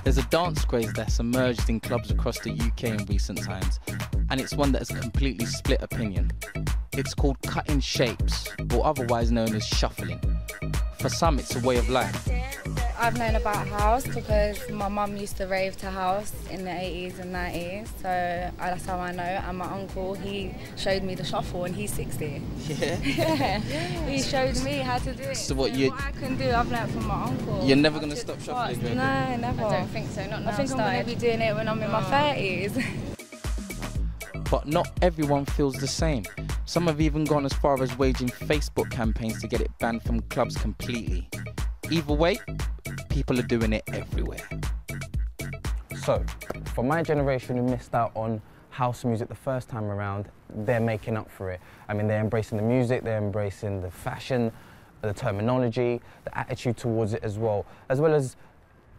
There's a dance craze that's emerged in clubs across the UK in recent times, and it's one that has completely split opinion. It's called cutting shapes, or otherwise known as shuffling. For some, it's a way of life. I've known about house because my mum used to rave to house in the 80s and 90s, so that's how I know. And my uncle, he showed me the shuffle and he's 60. Yeah? Yeah, he showed me how to do it. So what I can do, I've learned from my uncle. You're never going to stop shuffling? No, never. I don't think so, not now. I think I'm going to be doing it when I'm in my 30s. But not everyone feels the same. Some have even gone as far as waging Facebook campaigns to get it banned from clubs completely. Either way, people are doing it everywhere. So, for my generation who missed out on house music the first time around, they're making up for it. I mean, they're embracing the music, they're embracing the fashion, the terminology, the attitude towards it as well as,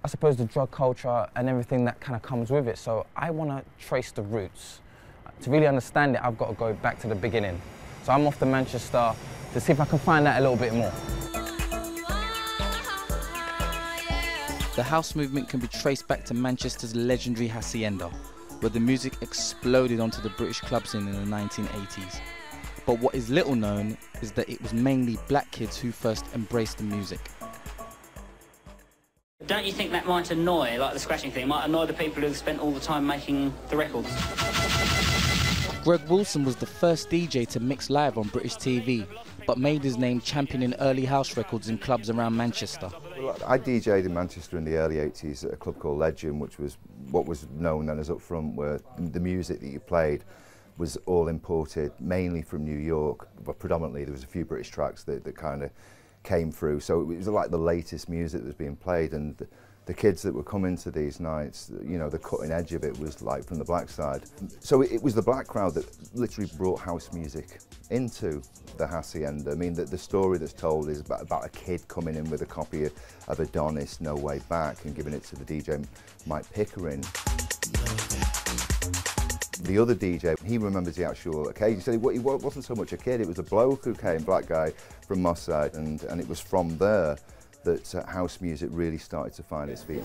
I suppose, the drug culture and everything that kind of comes with it. So I want to trace the roots. To really understand it, I've got to go back to the beginning. So I'm off to Manchester to see if I can find out a little bit more. The house movement can be traced back to Manchester's legendary hacienda, where the music exploded onto the British club scene in the 1980s. But what is little known is that it was mainly black kids who first embraced the music. Don't you think that might annoy, like the scratching thing, might annoy the people who've spent all the time making the records? Greg Wilson was the first DJ to mix live on British TV, but made his name championing early house records in clubs around Manchester. Well, I DJ'd in Manchester in the early 80s at a club called Legend, which was what was known then as Up Front, where the music that you played was all imported, mainly from New York, but predominantly there was a few British tracks that kind of came through. So it was like the latest music that was being played, and the kids that were coming to these nights, you know, the cutting edge of it was like from the black side. So it was the black crowd that literally brought house music into the hacienda. I mean, the story that's told is about a kid coming in with a copy of Adonis, No Way Back, and giving it to the DJ Mike Pickering. The other DJ, he remembers the actual occasion. He said he wasn't so much a kid, it was a bloke who came, black guy from Moss Side, and it was from there that house music really started to find its feet.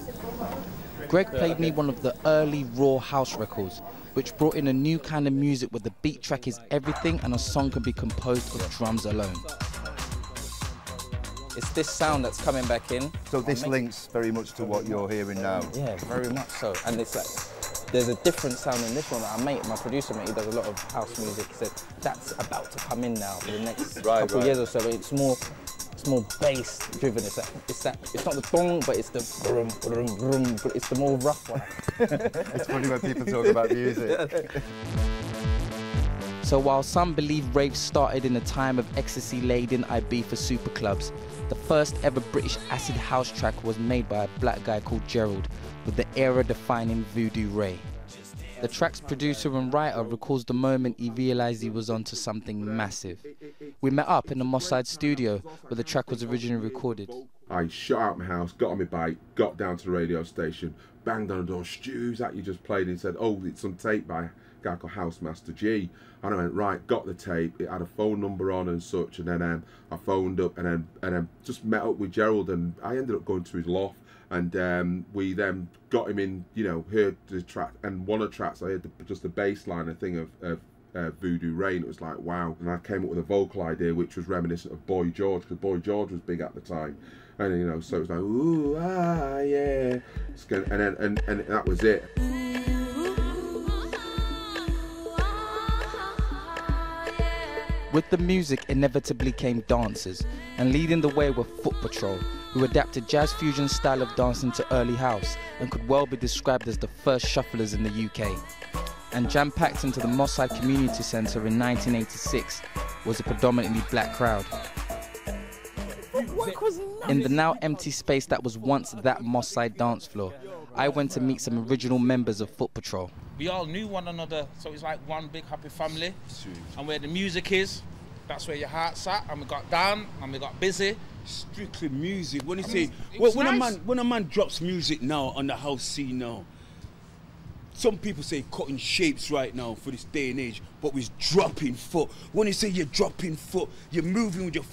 Greg played me one of the early raw house records, which brought in a new kind of music where the beat track is everything and a song can be composed of drums alone. It's this sound that's coming back in. So this links very much to what you're hearing now? Yeah, very much so. And it's like, there's a different sound in this one. My producer mate, he does a lot of house music, he said that's about to come in now for the next couple of years or so. It's more bass driven. It's not the thong, but it's the brum, brum, brum, but it's the more rough one. It's funny when people talk about music. So while some believe raves started in a time of ecstasy-laden Ibiza super clubs, the first ever British acid house track was made by a black guy called Gerald with the era-defining Voodoo Ray. The track's producer and writer recalls the moment he realised he was onto something massive. We met up in the Moss Side studio where the track was originally recorded. I shut out my house, got on my bike, got down to the radio station, banged on the door, Stu's that you just played, and he said, oh, it's some tape by a guy called Housemaster G. And I went, right, got the tape, it had a phone number on and such, and then I phoned up and then just met up with Gerald, and I ended up going to his loft. And we then got him in, you know, heard the track, and one of the tracks I heard just the bass line, a thing of Voodoo Rain. It was like, wow. And I came up with a vocal idea which was reminiscent of Boy George, because Boy George was big at the time. And, you know, so it was like, ooh, ah, yeah. And that was it. With the music inevitably came dancers, and leading the way were Foot Patrol, who adapted jazz fusion style of dancing to early house and could well be described as the first shufflers in the UK. And jam-packed into the Moss Side Community Centre in 1986 was a predominantly black crowd. In the now empty space that was once that Moss Side dance floor, I went to meet some original members of Foot Patrol. We all knew one another, so it's like one big happy family. And where the music is, that's where your heart's at. And we got down and we got busy. Strictly music. When you say, when a man drops music now on the house scene now, some people say cutting shapes right now for this day and age, but we're dropping foot. When you say you're dropping foot, you're moving with your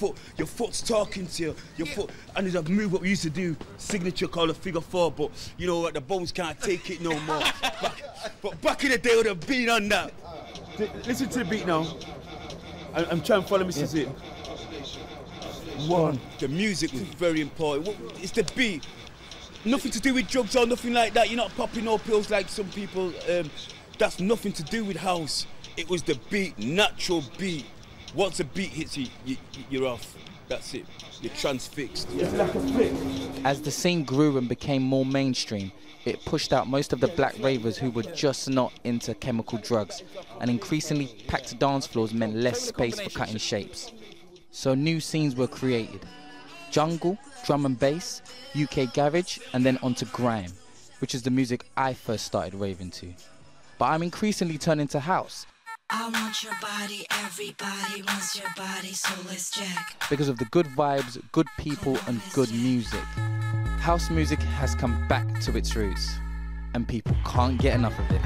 foot's talking to you, your foot, and there's a move what we used to do, signature called a figure four, but you know what, the bones can't take it no more. But back in the day, would have been on that. Listen to the beat now. I'm trying to follow Mr. Zip. One. The music was very important. It's the beat. Nothing to do with drugs or nothing like that. You're not popping no pills like some people. That's nothing to do with house. It was the beat, natural beat. Once the beat hits you, you're off. That's it. You're transfixed. It's like a flick. As the scene grew and became more mainstream, it pushed out most of the black ravers who were just not into chemical drugs, and increasingly packed dance floors meant less space for cutting shapes. So new scenes were created. Jungle, drum and bass, UK garage, and then onto grime, which is the music I first started raving to. But I'm increasingly turning to house. I want your body, everybody wants your body, so let's jack. Because of the good vibes, good people, and good music. House music has come back to its roots, and people can't get enough of it.